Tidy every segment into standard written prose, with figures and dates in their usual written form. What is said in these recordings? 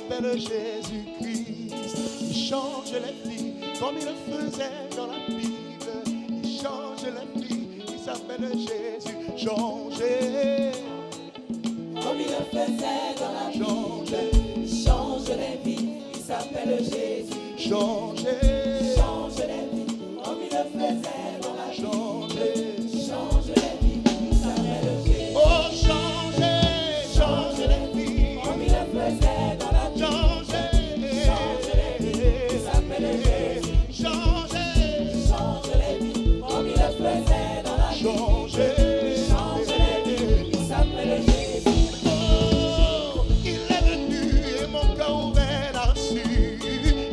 s'appelle Jésus-Christ. Il change les vies comme il le faisait dans la Bible. Il change les vies, il s'appelle Jésus. Changer comme il le faisait dans la changer, Bible. Change les vies, il s'appelle Jésus. changer, Change les vies comme il le faisait dans la Bible. changer. Change les vies, il s'appelle Jésus. Oh, changer, changer les vies. Comme il le faisait dans la Bible. Changer les vies, il s'appelle Jésus. changer, Change les vies comme il le faisait dans la Bible. changer. Change les vies, il s'appelle Jésus. Oh, il est venu et mon cœur ouvert là-dessus.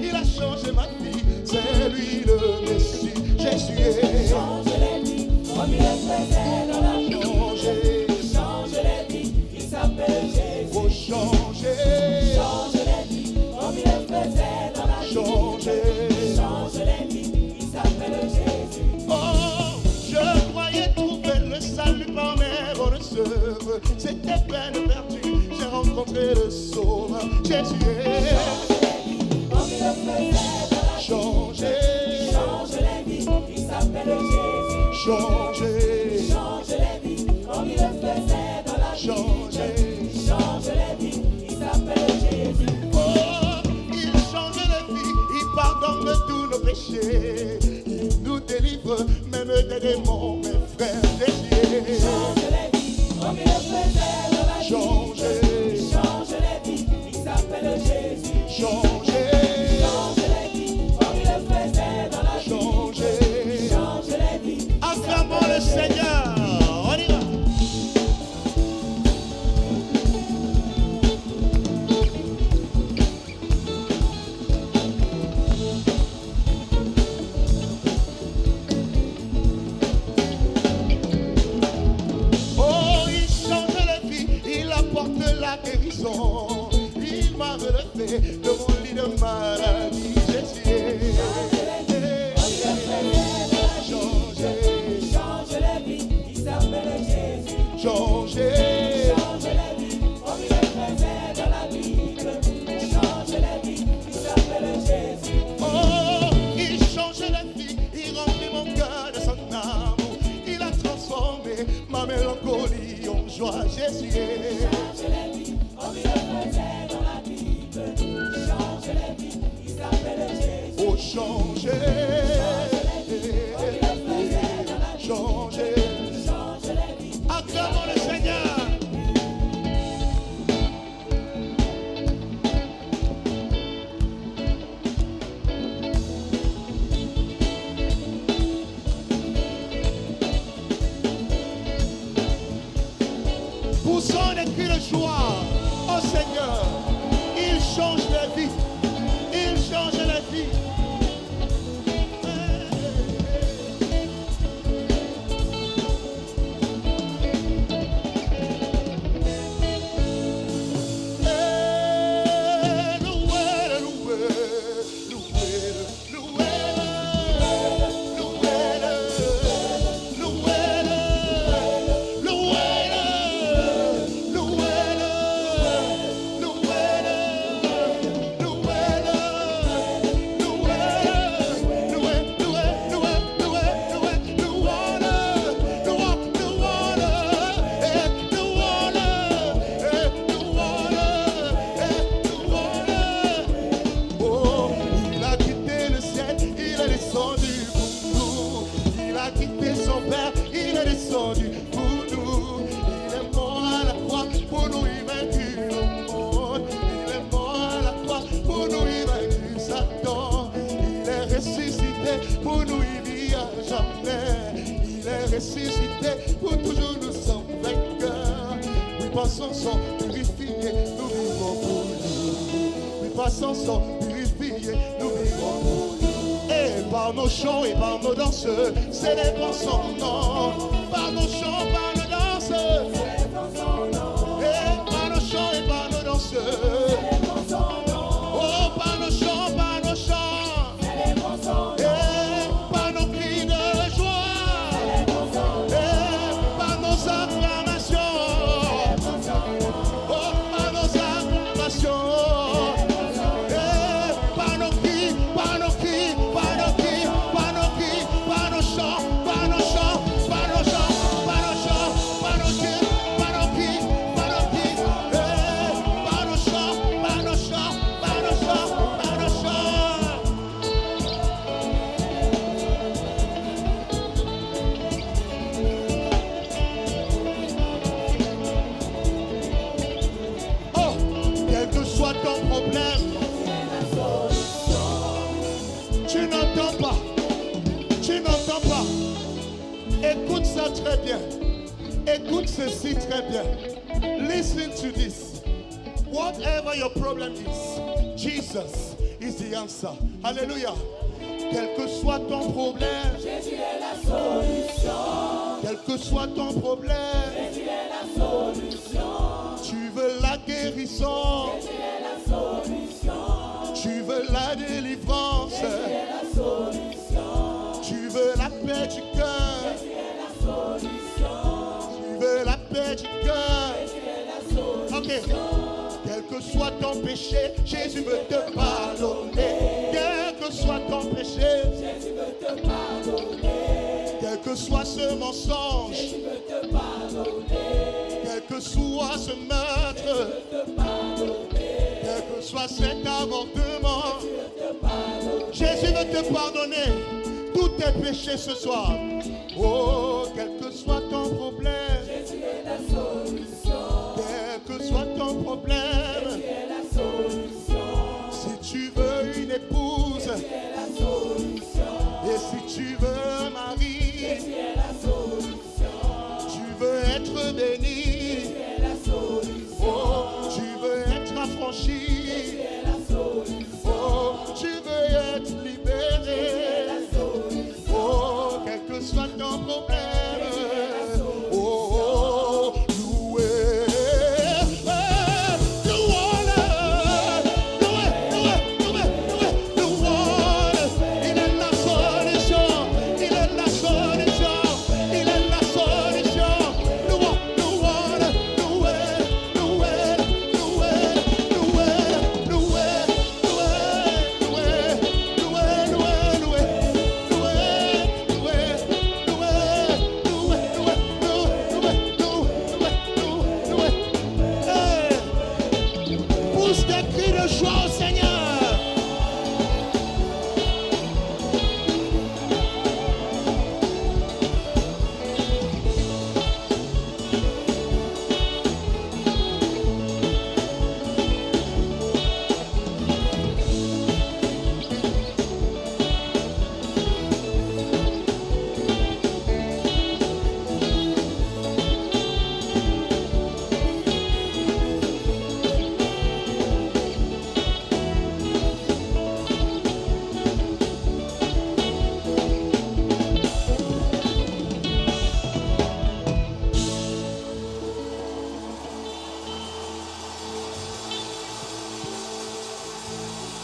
Il a changé ma vie, c'est lui le Messie. Jésus est Change les vies comme il le faisait dans la Bible. changé. Change les vies, il s'appelle Jésus. Faut changer, Change les vies comme il le faisait dans la Bible. changer. Change les vies, il s'appelle Jésus. Oh, je croyais trouver le salut par mes bonnes œuvres. C'était peine perdue, j'ai rencontré le Sauveur. Jésus est Comme il le faisait dans la Bible. changé, Change les vies, il s'appelle Jésus. changé, Change les vies comme il le faisait dans la Bible. changé. Change les vies, il s'appelle Jésus. Oh, il change les vies, il pardonne tous nos péchés. Il nous délivre même des démons, mes frères. Jésus Change les vies comme il le faisait dans la est Bible. changé, Change les vies, il s'appelle Jésus. changé, Change les vies comme il le faisait dans la Bible. changé. Change les vies. Acclamons le Seigneur. On y va. Oh, il change les vies, il apporte la guérison. Il m'a relevé de mon lit de maladie. Jésus est changé, Change les vies, il s'appelle Jésus. changé. Change les vies comme il le faisait dans la Bible. Change les vies, il s'appelle Jésus. Oh, il change la vie, il remplit mon cœur de son amour. Il a transformé ma mélancolie en joie. Jésus est Change les vies comme il le faisait dans la Bible. Change les vies, il s'appelle Jésus. oh, changé, Comme il le faisait dans la Bible. changé. Change les vies. Acclamons le Seigneur. Poussons des cris de joie au Seigneur. Il change la vie. Il change la vie. Oh, il a quitté le ciel, il est descendu pour nous. Il a quitté son Père, il est descendu pour nous. Il est mort à la croix pour nous, il vaincu le monde. Il est mort à la croix pour nous, il vaincu Satan. Il est ressuscité pour nous, il vit à jamais. Il est ressuscité pour toujours, nous sommes vainqueurs. Oui, par son sang purifié, nous vivons pour lui. Oui, par son sang purifié, nous vivons pour lui. Et par nos chants et par nos danses, célébrons son nom. Par nos chants, par nos danses, et par nos chants et par nos danses. Oh, par nos chants, par nos chants, et par nos cris de joie, et par nos acclamations. Oh, par nos acclamations. Écoute ça très bien. Écoute ceci très bien. Listen to this. Whatever your problem is, Jesus is the answer. Hallelujah. Quel que soit ton problème, Jésus est la solution. quel que soit ton problème, Jésus est la solution. tu veux la guérison, Jésus est la solution. tu veux la délivrance, Jésus est la solution. tu veux la paix du cœur, Jésus est la solution. tu veux la paix du cœur. Jésus est la solution. Ok. Quel que soit ton péché, Jésus veut te pardonner. Quel que soit ton péché, Jésus veut te pardonner. quel que soit ce mensonge, Jésus veut te pardonner. quel que soit ce meurtre, Veut te pardonner. quel que soit cet avortement, Veut te pardonner. Jésus veut te pardonner tous tes péchés ce soir. Oh, quel que soit ton problème, Jésus est la solution. quel que soit ton problème, Jésus est la solution. si tu veux une épouse, Jésus est la solution. et si tu veux un mari, Jésus est la solution. tu veux être béni,